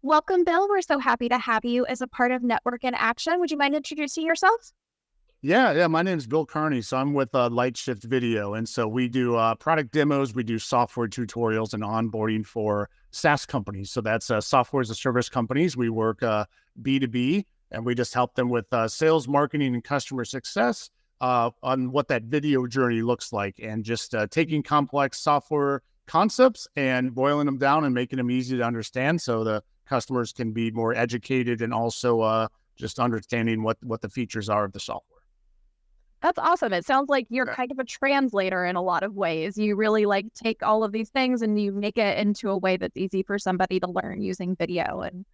Welcome, Bill. We're so happy to have you as a part of Network in Action. Would you mind introducing yourself? Yeah. My name is Bill Kearney. So I'm with Light Shift Video. And so we do product demos, we do software tutorials and onboarding for SaaS companies. So that's software as a service companies. We work B2B and we just help them with sales, marketing, and customer success on what that video journey looks like and just taking complex software concepts and boiling them down and making them easy to understand so the customers can be more educated and also just understanding what the features are of the software. That's awesome. It sounds like you're Yeah. kind of a translator in a lot of ways. You really like take all of these things and you make it into a way that's easy for somebody to learn using video. And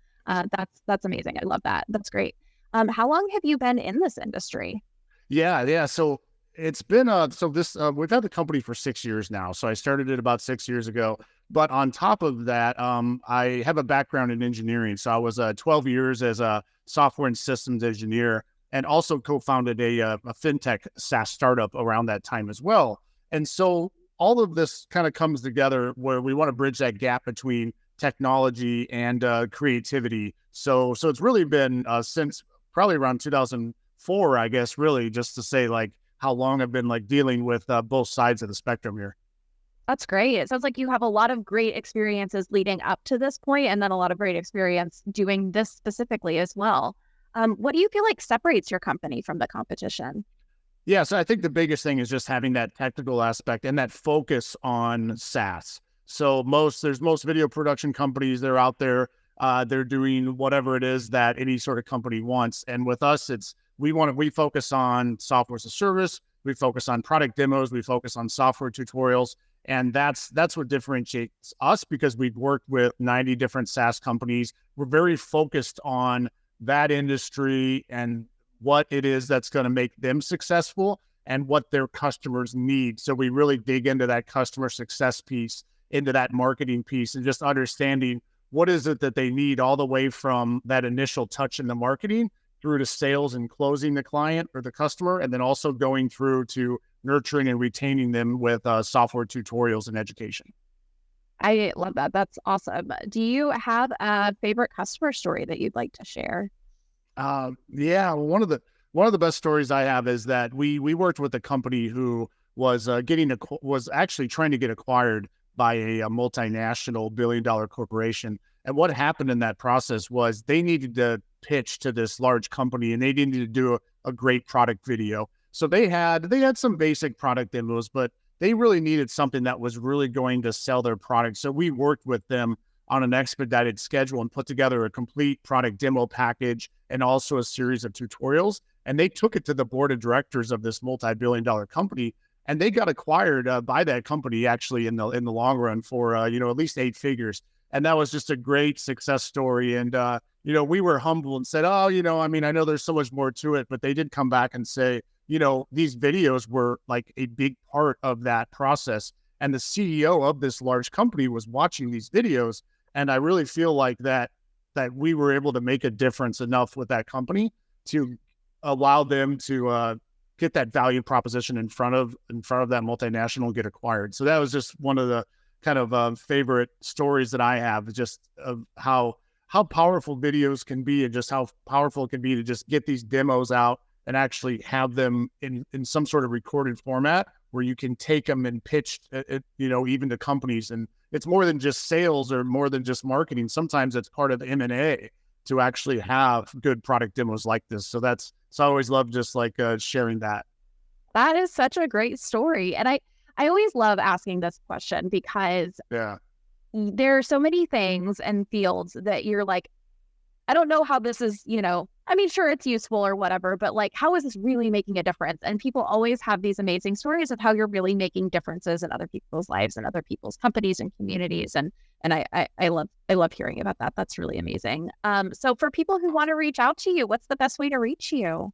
that's amazing. I love that. That's great. How long have you been in this industry? Yeah. So it's been we've had the company for 6 years now. So I started it about 6 years ago. But on top of that, I have a background in engineering. So I was 12 years as a software and systems engineer, and also co-founded a fintech SaaS startup around that time as well. And so all of this kind of comes together where we want to bridge that gap between technology and creativity. So it's really been since probably around 2004, I guess, really just to say like how long I've been like dealing with both sides of the spectrum here. That's great. It sounds like you have a lot of great experiences leading up to this point and then a lot of great experience doing this specifically as well. What do you feel like separates your company from the competition? Yeah, so I think the biggest thing is just having that technical aspect and that focus on SaaS. So most video production companies that are out there. They're doing whatever it is that any sort of company wants, and with us, we focus on software as a service. We focus on product demos. We focus on software tutorials, and that's what differentiates us because we've worked with 90 different SaaS companies. We're very focused on that industry and what it is that's going to make them successful and what their customers need. So we really dig into that customer success piece, into that marketing piece, and just understanding what is it that they need all the way from that initial touch in the marketing through to sales and closing the client or the customer, and then also going through to nurturing and retaining them with software tutorials and education. I love that. That's awesome. Do you have a favorite customer story that you'd like to share? Yeah, one of the best stories I have is that we worked with a company who was was actually trying to get acquired by a multinational billion-dollar corporation. And what happened in that process was they needed to pitch to this large company, and they needed to do a great product video. So they had some basic product demos, but they really needed something that was really going to sell their product. So we worked with them on an expedited schedule and put together a complete product demo package and also a series of tutorials. And they took it to the board of directors of this multi-billion-dollar company, and they got acquired by that company actually in the long run for at least 8 figures. And that was just a great success story. And we were humble and said, oh, I mean, I know there's so much more to it, but they did come back and say, these videos were like a big part of that process. And the CEO of this large company was watching these videos. And I really feel like that we were able to make a difference enough with that company to allow them to get that value proposition in front of that multinational and get acquired. So that was just one of the kind of favorite stories that I have, just of how powerful videos can be and just how powerful it can be to just get these demos out and actually have them in some sort of recorded format where you can take them and pitch it, even to companies. And it's more than just sales or more than just marketing. Sometimes it's part of M&A to actually have good product demos like this. So I always love just like sharing that. That is such a great story. And I always love asking this question because Yeah. there are so many things and fields that you're like, I don't know how this is, I mean, sure, it's useful or whatever, but like, how is this really making a difference? And people always have these amazing stories of how you're really making differences in other people's lives and other people's companies and communities. And I love hearing about that. That's really amazing. So for people who want to reach out to you, what's the best way to reach you?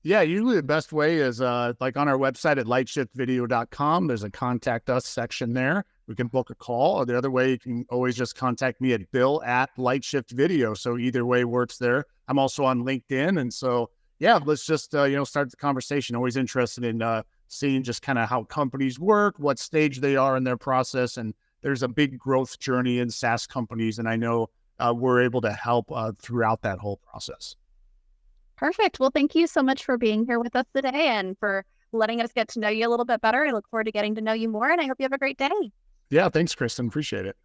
Yeah, usually the best way is like on our website at lightshiftvideo.com. There's a contact us section there. We can book a call. Or the other way, you can always just contact me at bill@lightshiftvideo. So either way works there. I'm also on LinkedIn. And so, yeah, let's just, start the conversation. Always interested in seeing just kind of how companies work, what stage they are in their process. And there's a big growth journey in SaaS companies. And I know we're able to help throughout that whole process. Perfect. Well, thank you so much for being here with us today and for letting us get to know you a little bit better. I look forward to getting to know you more, and I hope you have a great day. Yeah, thanks, Kristen. Appreciate it.